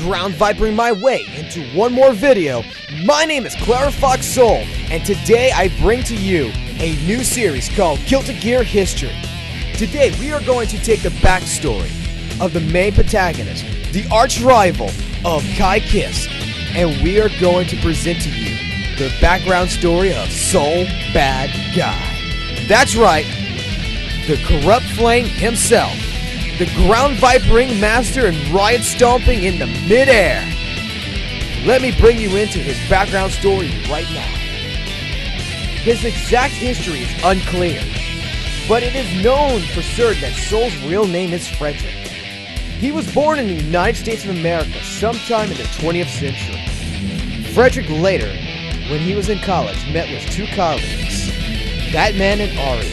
ground vipering my way into one more video. My name is FOXSOL, and today I bring to you a new series called Guilty Gear History. Today we are going to take the backstory of the main protagonist, the arch rival of Kai Kiss, and we are going to present to you the background story of Soul Bad Guy. That's right, the corrupt flame himself, the ground vipering master and riot stomping in the midair. Let me bring you into his background story right now. His exact history is unclear, but it is known for certain that Soul's real name is Frederick. He was born in the United States of America sometime in the 20th century. Frederick later, when he was in college, met with two colleagues, Batman and Aria.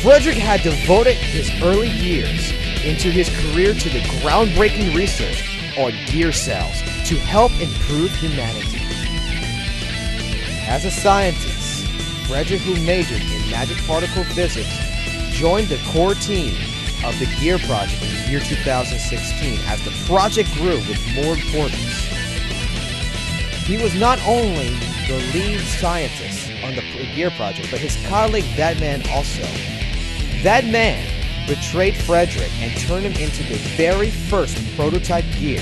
Frederick had devoted his early years into his career to the groundbreaking research on gear cells to help improve humanity. As a scientist, Frederick, who majored in magic particle physics, joined the core team of the Gear Project in the year 2016 as the project grew with more importance. He was not only the lead scientist on the Gear Project, but his colleague Batman also. That man betrayed Frederick and turned him into the very first prototype gear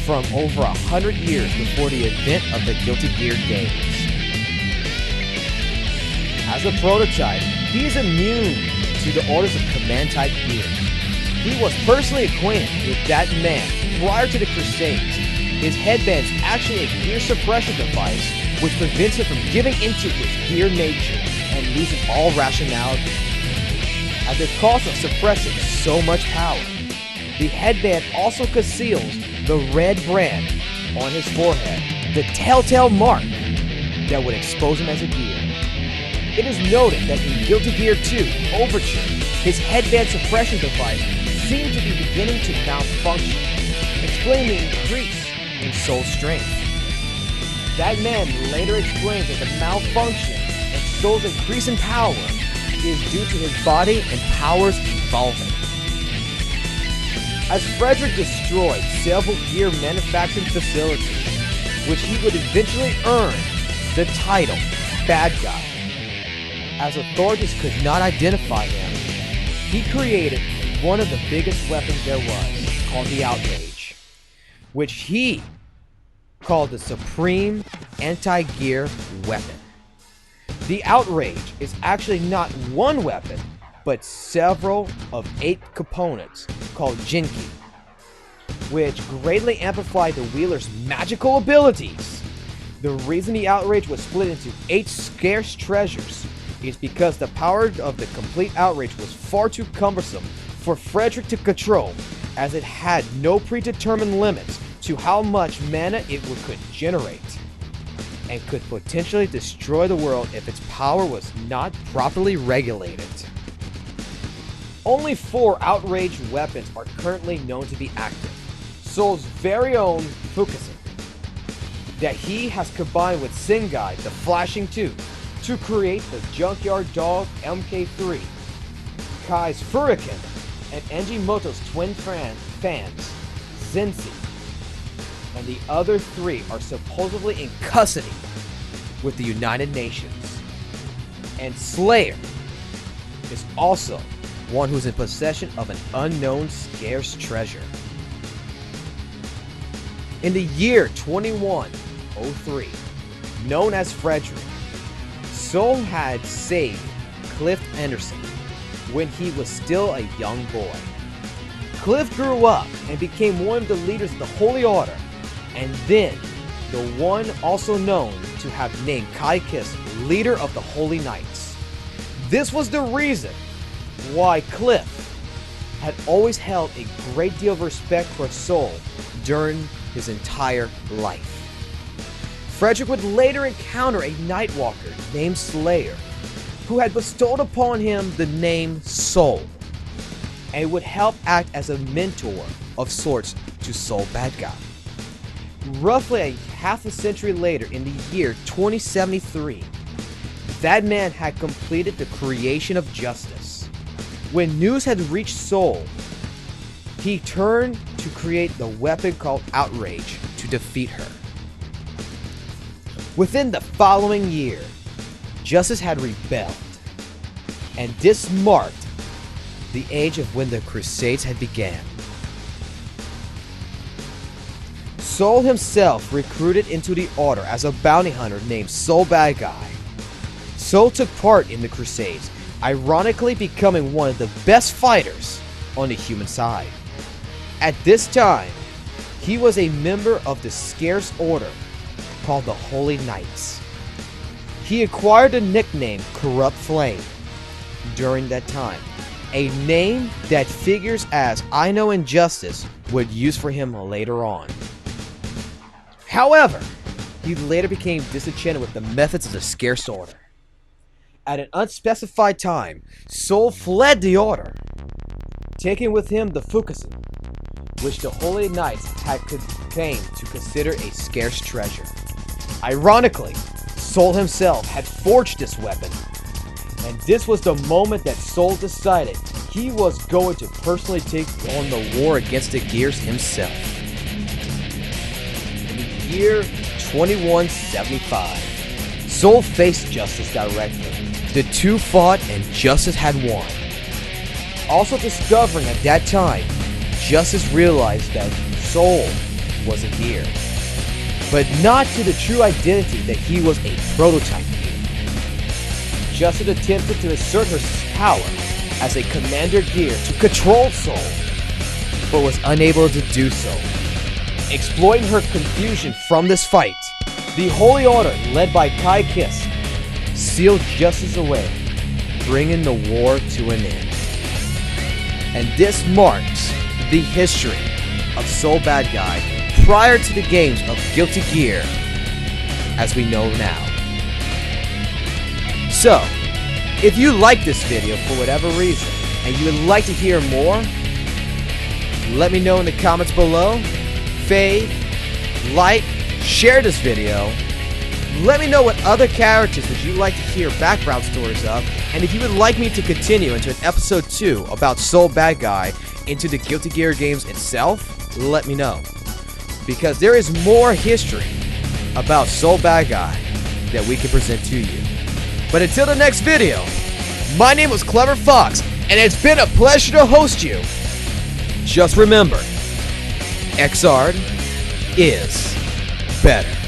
from over 100 years before the event of the Guilty Gear games. As a prototype, he is immune to the orders of command type gear. He was personally acquainted with that man prior to the Crusades. His headband is actually a gear suppression device which prevents him from giving into his gear nature and losing all rationality. At the cost of suppressing so much power, the headband also conceals the red brand on his forehead, the telltale mark that would expose him as a gear. It is noted that in Guilty Gear 2 Overture, his headband suppression device seemed to be beginning to malfunction, explaining the increase in Soul's strength. That man later explains that the malfunction and Soul's increase in power is due to his body and powers evolving. As Frederick destroyed several gear manufacturing facilities, which he would eventually earn the title Bad Guy. As authorities could not identify him, he created one of the biggest weapons there was, called the Outrage, which he called the Supreme Anti-Gear Weapon. The Outrage is actually not one weapon, but several of 8 components called Jinki, which greatly amplify the wielder's magical abilities. The reason the Outrage was split into 8 scarce treasures is because the power of the complete Outrage was far too cumbersome for Frederick to control, as it had no predetermined limits to how much mana it could generate, and could potentially destroy the world if its power was not properly regulated. Only 4 outraged weapons are currently known to be active. Soul's very own Fukusin, that he has combined with Singai, the Flashing Tooth, to create the Junkyard Dog MK3, Kai's Furiken, and Enjimoto's twin fans, Zensi, and the other 3 are supposedly in custody with the United Nations. And Slayer is also one who's in possession of an unknown scarce treasure. In the year 2103, known as Frederick, Soul had saved Cliff Anderson when he was still a young boy. Cliff grew up and became one of the leaders of the Holy Order, and then the one also known to have named Kai Kiss leader of the Holy Knights. This was the reason why Cliff had always held a great deal of respect for Soul during his entire life. Frederick would later encounter a Nightwalker named Slayer, who had bestowed upon him the name Soul, and would help act as a mentor of sorts to Soul Bad Guy. Roughly a half a century later, in the year 2073, that man had completed the creation of justice. When news had reached Soul he turned to create the weapon called Outrage to defeat her. Within the following year, Justice had rebelled, and this marked the age of when the Crusades had began. Sol himself recruited into the Order as a bounty hunter named Sol Badguy. Sol took part in the Crusades, ironically becoming one of the best fighters on the human side. At this time, he was a member of the scarce order called the Holy Knights. He acquired the nickname Corrupt Flame during that time, a name that figures as I Know Injustice would use for him later on. However, he later became disenchanted with the methods of the scarce order. At an unspecified time, Sol fled the order, taking with him the FOXSOL, which the Holy Knights had came to consider a scarce treasure. Ironically, Sol himself had forged this weapon, and this was the moment that Sol decided he was going to personally take on the war against the Gears himself. In the year 2175, Sol faced Justice directly. The two fought and Justice had won. Also discovering at that time, Justice realized that Sol was a Gear, but not to the true identity that he was a prototype Gear. Justice attempted to assert her power as a Commander Gear to control Sol, but was unable to do so. Exploiting her confusion from this fight, the Holy Order, led by Kai Kiss, sealed Justice away, bringing the war to an end. And this marks the history of Sol Badguy prior to the games of Guilty Gear as we know now. So, if you like this video for whatever reason and you would like to hear more, let me know in the comments below. Fave, like, share this video. Let me know what other characters would you like to hear background stories of, and if you would like me to continue into an episode 2 about Sol Badguy into the Guilty Gear games itself, let me know. Because there is more history about Sol Badguy that we can present to you. But until the next video, my name was Clever Fox, and it's been a pleasure to host you. Just remember, Xrd is better.